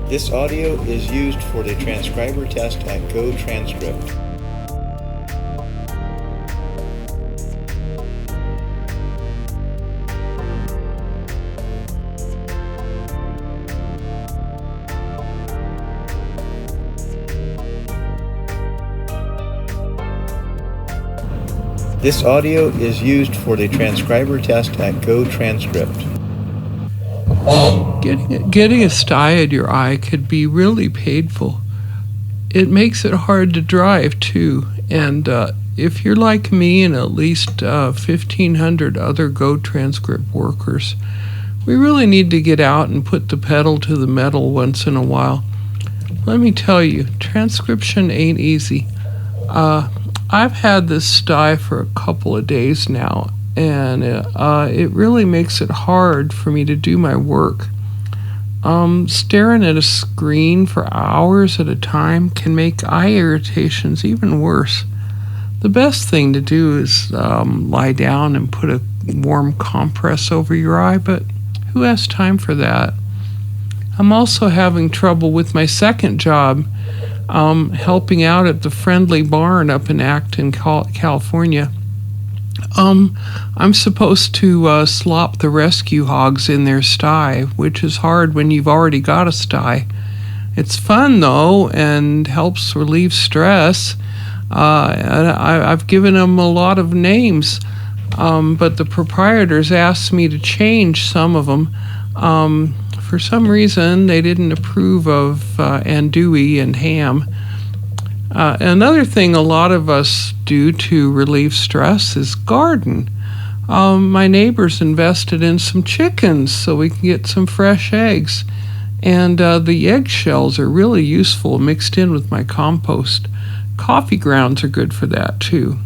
This audio is used for the transcriber test at GoTranscript. This audio is used for the transcriber test at GoTranscript. Getting a sty in your eye could be really painful. It makes it hard to drive too, and if you're like me and at least 1,500 other GoTranscript workers, we really need to get out and put the pedal to the metal once in a while. Let me tell you, transcription ain't easy. I've had this sty for a couple of days now, and it really makes it hard for me to do my work. Staring at a screen for hours at a time can make eye irritations even worse. The best thing to do is lie down and put a warm compress over your eye, but who has time for that? I'm also having trouble with my second job, helping out at the Friendly Barn up in Acton, California. I'm supposed to slop the rescue hogs in their sty, which is hard when you've already got a sty. It's fun though, and helps relieve stress. I've given them a lot of names, but the proprietors asked me to change some of them. For some reason, they didn't approve of andouille and ham. Another thing a lot of us do to relieve stress is garden. My neighbors invested in some chickens so we can get some fresh eggs. And the eggshells are really useful mixed in with my compost. Coffee grounds are good for that too.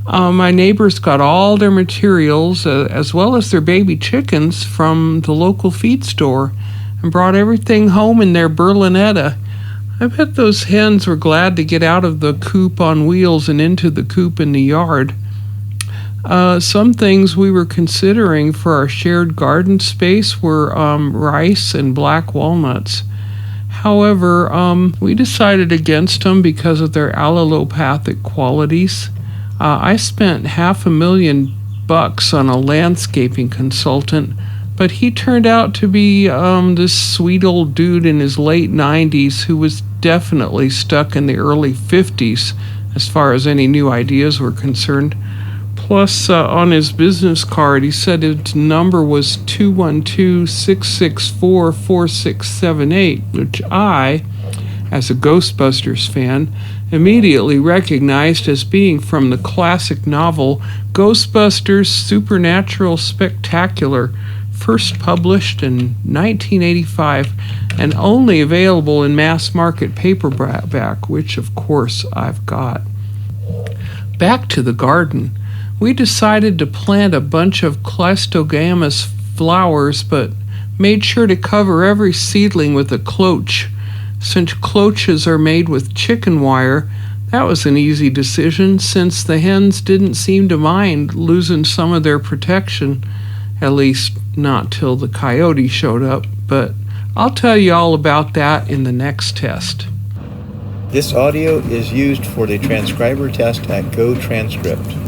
My neighbors got all their materials as well as their baby chickens from the local feed store and brought everything home in their Berlinetta. I bet those hens were glad to get out of the coop on wheels and into the coop in the yard. Some things we were considering for our shared garden space were rice and black walnuts. However, we decided against them because of their allelopathic qualities. I spent $500,000 on a landscaping consultant, but he turned out to be this sweet old dude in his late 90s who was definitely stuck in the early 50s as far as any new ideas were concerned. Plus, on his business card, he said his number was 212-664-4678, which I, as a Ghostbusters fan, immediately recognized as being from the classic novel Ghostbusters Supernatural Spectacular, first published in 1985 and only available in mass market paperback, which of course I've got. Back to the garden. We decided to plant a bunch of cleistogamous flowers, but made sure to cover every seedling with a cloche. Since cloches are made with chicken wire, that was an easy decision since the hens didn't seem to mind losing some of their protection, at least not till the coyote showed up, but I'll tell you all about that in the next test. This audio is used for the transcriber test at GoTranscript.